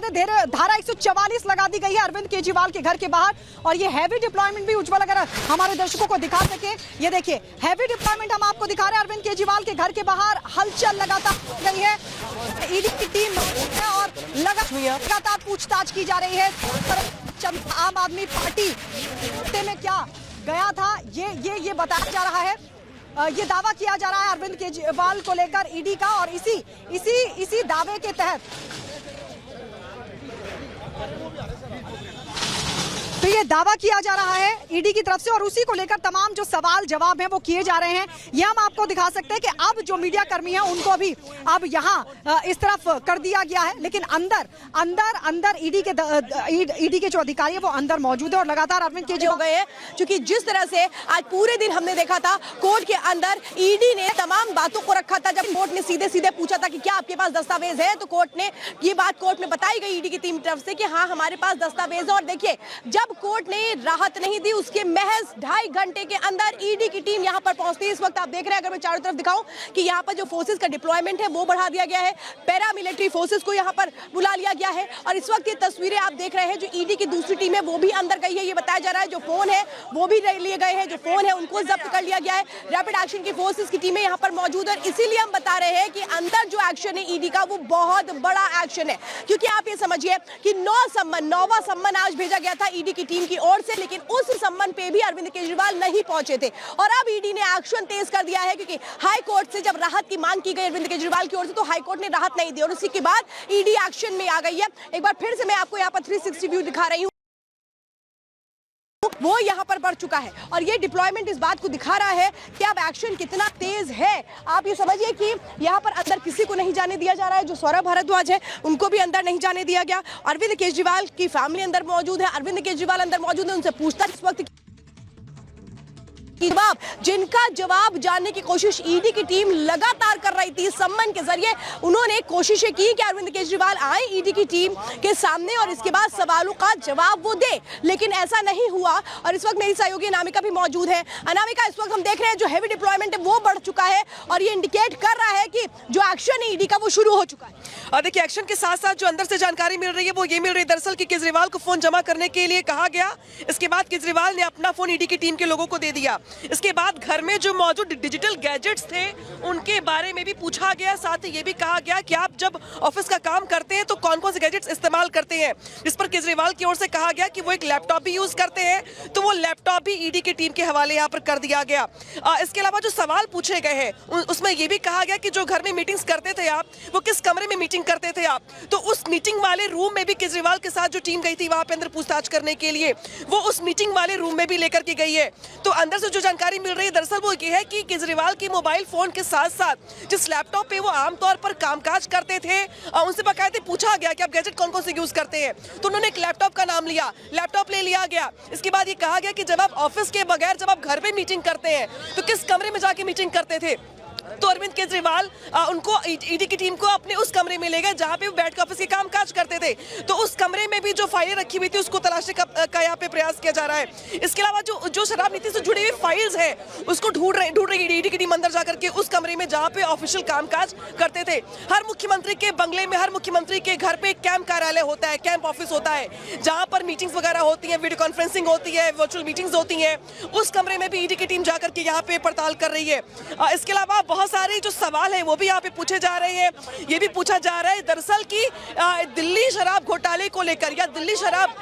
धारा 144 लगा दी गई है अरविंद केजरीवाल के घर के बाहर। और ये हैवी डिप्लॉयमेंट भी उज्ज्वल अगर हमारे दर्शकों को दिखा सके, ये देखिए हैवी डिप्लॉयमेंट हम आपको दिखा रहे हैं अरविंद केजरीवाल के घर के बाहर। हलचल लगातार रही है, ईडी की टीम और लगातार पूछताछ की जा रही है। आम आदमी पार्टी में क्या गया था ये बताया जा रहा है, ये दावा किया जा रहा है अरविंद केजरीवाल को लेकर ईडी का। और इसी दावे के तहत तो ये दावा किया जा रहा है ईडी की तरफ से और उसी को लेकर तमाम जो सवाल जवाब हैं वो किए जा रहे हैं। ये हम आपको दिखा सकते हैं कि अब जो मीडिया कर्मी हैं उनको भी अब यहाँ इस तरफ कर दिया गया है, लेकिन अंदर ईडी के जो अधिकारी है वो अंदर मौजूद है और लगातार अरविंद केजरीवाल हो गए हैं। क्योंकि जिस तरह से आज पूरे दिन हमने देखा था कोर्ट के अंदर ईडी ने तमाम बातों को रखा था। जब कोर्ट ने सीधे सीधे पूछा था कि क्या आपके पास दस्तावेज है, तो कोर्ट ने ये बात कोर्ट में बताई गई ईडी की टीम की तरफ से कि हाँ हमारे पास दस्तावेज है। और देखिए जब कोर्ट ने राहत नहीं दी उसके महज 2.5 घंटे के अंदर ईडी की टीम यहां पर पहुंचती है। इस वक्त आप देख रहे हैं, अगर मैं चारों तरफ दिखाऊं कि यहां पर जो फोर्सेस का डिप्लॉयमेंट है वो बढ़ा दिया गया है, पैरामिलिट्री फोर्सेस को यहां पर बुला लिया गया है। और इस वक्त ये तस्वीरें आप देख रहे हैं, जो ईडी की दूसरी टीम है वो भी अंदर गई है। ये बताया जा रहा है जो फोन है वो भी लिए गए हैं, जो फोन है उनको जब्त कर लिया गया है। रैपिड एक्शन की फोर्सेस की टीमें यहां पर मौजूद है। इसीलिए हम बता रहे हैं कि अंदर जो एक्शन है ईडी का वो बहुत बड़ा एक्शन है, क्योंकि आप ये समझिए कि 9वां सम्मन आज भेजा गया था ईडी की टीम की ओर से, लेकिन उस सम्मन पे भी अरविंद केजरीवाल नहीं पहुंचे थे। और अब ईडी ने एक्शन तेज कर दिया है, क्योंकि हाई कोर्ट से जब राहत की मांग की गई अरविंद केजरीवाल की ओर से तो हाई कोर्ट ने राहत नहीं दी और उसी के बाद ईडी एक्शन में आ गई है। एक बार फिर से मैं आपको यहाँ पर 360 व्यू दिखा रही हूँ, वो यहां पर बढ़ चुका है। और ये डिप्लॉयमेंट इस बात को दिखा रहा है कि अब एक्शन कितना तेज है। आप ये समझिए कि यहां पर अंदर किसी को नहीं जाने दिया जा रहा है। जो सौरभ भारद्वाज है उनको भी अंदर नहीं जाने दिया गया। अरविंद केजरीवाल की फैमिली अंदर मौजूद है, अरविंद केजरीवाल अंदर मौजूद है, उनसे पूछताछ इस वक्त जिनका जवाब जानने की कोशिश ईडी की टीम लगातार कर रही थी। सम्मन के जरिए उन्होंने कोशिशें की कि अरविंद केजरीवाल आए ईडी की टीम के सामने और इसके बाद सवालों का जवाब वो दे, लेकिन ऐसा नहीं हुआ। और इस वक्त मेरी सहयोगी अनामिका भी मौजूद है। अनामिका, इस वक्त हम देख रहे हैं जो हैवी डिप्लॉयमेंट है वो बढ़ चुका है और ये इंडिकेट कर रहा है कि जो एक्शन है ईडी का वो शुरू हो चुका है। और देखिए एक्शन के साथ साथ जो अंदर से जानकारी मिल रही है वो ये मिल रही है दरअसल कि केजरीवाल को फोन जमा करने के लिए कहा गया। इसके बाद केजरीवाल ने अपना फोन ईडी की टीम के लोगों को दे दिया। इसके बाद घर में जो मौजूद डिजिटल गैजेट्स थे उनके बारे में भी पूछा गया। साथ ही ये भी कहा गया कि आप जब ऑफिस का काम करते हैं तो कौन कौन से गैजेट्स इस्तेमाल करते हैं। जिस पर केजरीवाल की ओर से कहा गया कि वो एक लैपटॉप भी यूज करते हैं, तो वो लैपटॉप भी ईडी की टीम के हवाले यहाँ पर कर दिया गया। इसके अलावा जो सवाल पूछे गए हैं उसमें ये भी कहा गया कि जो घर में मीटिंग्स करते थे आप, वो किस कमरे में मीटिंग करते थे आप, तो उस मीटिंग वाले रूम में भी केजरीवाल के साथ जो टीम गई थी वहां पे अंदर पूछताछ करने के लिए, वो उस मीटिंग वाले रूम में भी लेकर के गई है। तो अंदर से जो जानकारी मिल रही है दरअसल वो ये है कि केजरीवाल के मोबाइल फोन के साथ साथ जिस लैपटॉप पे वो आमतौर पर कामकाज करते थे, उनसे बाकायदे पूछा गया कि आप गैजेट कौन कौन से यूज करते हैं, तो उन्होंने एक लैपटॉप का नाम लिया, लैपटॉप ले लिया गया। इसके बाद ये कहा गया कि जब आप ऑफिस के बगैर जब आप घर पे मीटिंग करते हैं तो किस कमरे में जाके मीटिंग करते थे, तो अरविंद केजरीवाल उनको ईडी की टीम को अपने उस कमरे में ले गए जहां पे वो बैठ कर ऑफिस के काम काज करते थे। तो उस कमरे में भी जो फाइलें रखी हुई थी उसको तलाशने का यहाँ पे प्रयास किया जा रहा है। इसके अलावा जो शराब नीति से जुड़ी हुई फाइल्स है उसको ढूंढ रही ईडी की टीम अंदर जाकर के उस कमरे में जहां पे ऑफिशियल काम काज करते थे। हर मुख्यमंत्री के बंगले में, हर मुख्यमंत्री के घर पे कैंप कार्यालय होता है, कैंप ऑफिस होता है, जहां पर मीटिंग्स वगैरह होती है, वीडियो कॉन्फ्रेंसिंग होती है, वर्चुअल मीटिंग्स होती है। उस कमरे में भी ईडी की टीम जाकर के यहाँ पे पड़ताल कर रही है। इसके अलावा बहुत सारे जो सवाल है वो भी यहाँ पे पूछे जा रहे हैं। ये भी पूछा जा रहा है दरअसल कि दिल्ली शराब घोटाले को लेकर या दिल्ली शराब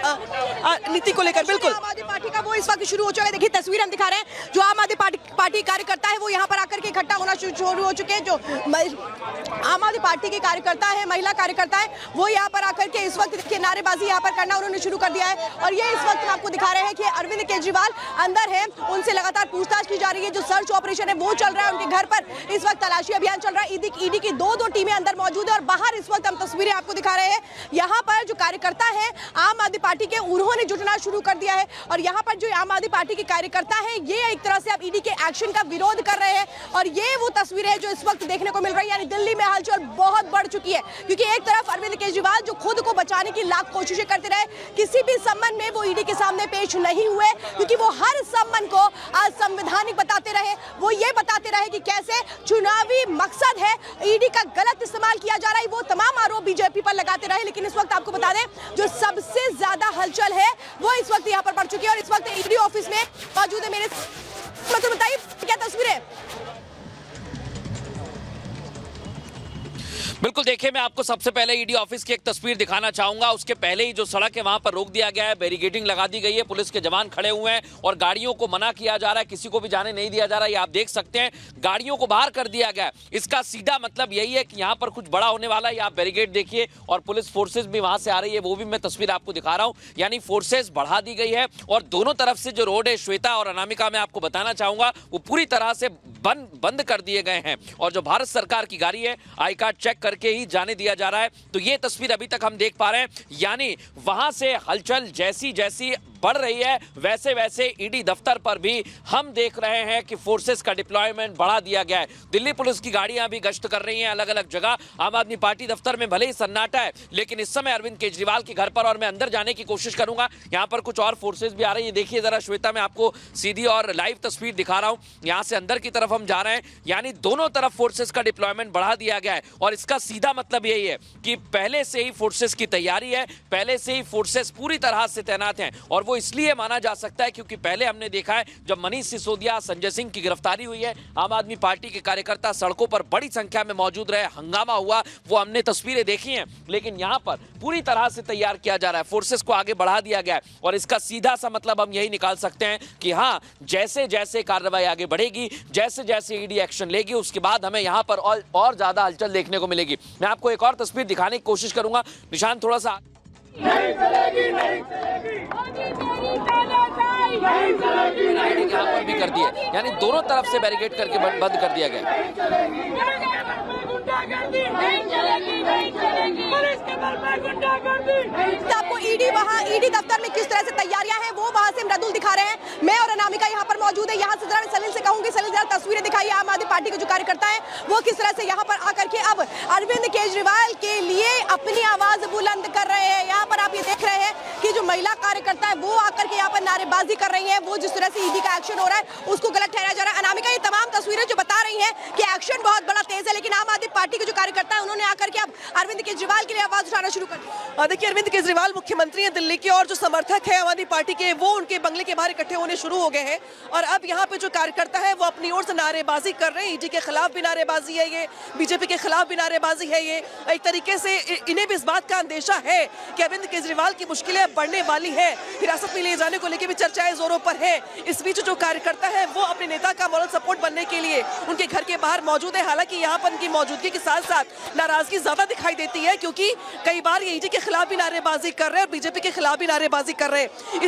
नीति को लेकर। बिल्कुल आम आदमी पार्टी का वो इस वक्त शुरू हो चुका है। देखिए तस्वीर हम दिखा रहे हैं, जो आम आदमी पार्टी कार्यकर्ता है वो यहाँ पर आकर के इकट्ठा होना शुरू हो चुके हैं। जो आम आदमी पार्टी के कार्यकर्ता है, महिला कार्यकर्ता है, वो यहाँ पर आकर के इस वक्त देखिए नारेबाजी यहाँ पर करना उन्होंने शुरू कर दिया है। और ये इस वक्त आपको दिखा रहे हैं कि अरविंद केजरीवाल अंदर है, उनसे लगातार पूछताछ की जा रही है। जो सर्च ऑपरेशन है वो चल रहा है, उनके घर पर इस वक्त तलाशी अभियान चल रहा है। ईडी की दो टीमें अंदर मौजूद है और बाहर इस वक्त हम तस्वीरें आपको दिखा रहे हैं। यहाँ पर जो कार्यकर्ता है आम आदमी पार्टी के, उन्होंने जुटना शुरू कर दिया है। और यहाँ पर जो आम आदमी पार्टी के कार्यकर्ता है ये एक तरह से अब ईडी के एक्शन का विरोध कर रहे हैं। और ये वो तस्वीरें है जो इस वक्त देखने को मिल रही है। यानी दिल्ली में हलचल बहुत बढ़ चुकी है, क्योंकि एक तरफ अरविंद केजरीवाल जो खुद को बचाने की लाख कोशिशें करते रहे, किसी भी सम्मन में वो ईडी के सामने पेश नहीं हुए, क्योंकि वो हर सम्मन को असंवैधानिक बताते रहे। वो ये बताते रहे कि कैसे चुनावी मकसद है, ईडी का गलत इस्तेमाल किया जा रहा है, वो तमाम आरोप बीजेपी पर लगाते रहे। रहा है, लेकिन इस वक्त आपको बता दें जो सबसे ज्यादा हलचल है वो इस वक्त यहाँ पर बढ़ चुकी है और इस वक्त ईडी ऑफिस में मौजूद है मेरे। मतलब बताइए क्या तस्वीरें। बिल्कुल, देखिए मैं आपको सबसे पहले ईडी ऑफिस की एक तस्वीर दिखाना चाहूंगा। उसके पहले ही जो सड़क है वहां पर रोक दिया गया है, बैरिकेडिंग लगा दी गई है, पुलिस के जवान खड़े हुए हैं और गाड़ियों को मना किया जा रहा है, किसी को भी जाने नहीं दिया जा रहा है। ये आप देख सकते हैं, गाड़ियों को बाहर कर दिया गया है। इसका सीधा मतलब यही है कि यहाँ पर कुछ बड़ा होने वाला है। आप बैरिकेड देखिए और पुलिस फोर्सेज भी वहां से आ रही है, वो भी मैं तस्वीर आपको दिखा रहा हूँ। यानी फोर्सेज बढ़ा दी गई है और दोनों तरफ से जो रोड है, श्वेता और अनामिका, मैं आपको बताना चाहूंगा वो पूरी तरह से बंद कर दिए गए हैं और जो भारत सरकार की गाड़ी है, आई कार्ड चेक करके ही जाने दिया जा रहा है। तो ये तस्वीर अभी तक हम देख पा रहे हैं, यानी वहां से हलचल जैसी जैसी बढ़ रही है वैसे वैसे ईडी दफ्तर पर भी हम देख रहे हैं कि फोर्सेस का डिप्लॉयमेंट बढ़ा दिया गया है। दिल्ली पुलिस की गाड़ियां भी गश्त कर रही हैं अलग अलग जगह। आम आदमी पार्टी दफ्तर में भले ही सन्नाटा है, लेकिन इस समय अरविंद केजरीवाल के घर पर, और मैं अंदर जाने की कोशिश करूंगा, यहां पर कुछ और फोर्सेस भी आ रही है। देखिए जरा श्वेता, मैं आपको सीधी और लाइव तस्वीर दिखा रहा हूं, यहां से अंदर की तरफ हम जा रहे हैं। यानी दोनों तरफ फोर्सेस का डिप्लॉयमेंट बढ़ा दिया गया है और इसका सीधा मतलब यही है कि पहले से ही फोर्सेस की तैयारी है, पहले से ही फोर्सेस पूरी तरह से तैनात हैं। और वो इसलिए माना जा सकता है क्योंकि पहले हमने देखा है जब मनीष सिसोदिया, संजय सिंह की गिरफ्तारी हुई है, आम आदमी पार्टी के कार्यकर्ता सड़कों पर बड़ी संख्या में मौजूद रहे, हंगामा हुआ, वो हमने तस्वीरें देखी हैं। लेकिन यहां पर पूरी तरह से तैयार किया जा रहा है, फोर्सेस को आगे बढ़ा दिया गया है और इसका सीधा सा मतलब हम यही निकाल सकते हैं कि हाँ, जैसे जैसे कार्रवाई आगे बढ़ेगी, जैसे जैसे ईडी एक्शन लेगी, उसके बाद हमें यहां पर और ज्यादा हलचल देखने को मिलेगी। मैं आपको एक और तस्वीर दिखाने की कोशिश करूंगा। निशान थोड़ा सा नहीं चलेगी, नहीं चलेगी, यहाँ पर भी कर दिए, यानी दोनों तरफ से बैरिकेड करके बंद कर दिया गया। आपको ईडी दफ्तर में किस तरह से तैयारियां हैं वो वहां से मृदुल दिखा रहे हैं। मैं और अनामिका यहाँ पर मौजूद है। यहाँ से जरा सलील से कहूंगी, सलील जरा तस्वीरें दिखाइए। आम आदमी पार्टी के जो कार्यकर्ता हैं वो किस तरह से यहाँ पर आकर के अब अरविंद केजरीवाल के लिए अपनी आवाज बुलंद कर रहे हैं। यहाँ पर आप ये देख रहे हैं कि जो महिला कार्यकर्ता है वो आकर के यहाँ पर नारेबाजी कर रही है। वो जिस तरह से ईडी का एक्शन हो रहा है उसको गलत ठहराया जा रहा है। अनामिका, ये तमाम तस्वीरें जो बता रही है कि एक्शन बहुत बड़ा तेज है, लेकिन आम आदमी पार्टी के जो कार्यकर्ता है उन्होंने आकर के अब अरविंद केजरीवाल के लिए आवाज उठाना शुरू कर दी। देखिए, अरविंद केजरीवाल मुख्यमंत्री हैं दिल्ली के और जो समर्थक है आम आदमी पार्टी के, वो उनके बंगले के बाहर इकट्ठे होने शुरू हो गए हैं और अब यहाँ पे जो कार्यकर्ता है वो अपनी ओर से नारेबाजी कर रहे हैं। ईडी के खिलाफ भी नारेबाजी है, ये बीजेपी के खिलाफ भी नारेबाजी है। ये एक तरीके से इन्हें भी इस बात का अंदेशा है कि अरविंद केजरीवाल की मुश्किलें बढ़ने वाली है, हिरासत में ले जाने को लेकर भी चर्चाएं जोरों पर है। इस बीच जो कार्यकर्ता है वो अपने नेता का मॉरल सपोर्ट बनने के लिए उनके घर के बाहर मौजूद है। हालांकि यहाँ पर उनकी मौजूदगी के साथ साथ नाराजगी ज्यादा दिखाई देती है, क्योंकि कई बार ये ईडी के खिलाफ भी नारेबाजी कर रहे हैं और बीजेपी के खिलाफ भी नारेबाजी कर रहे हैं।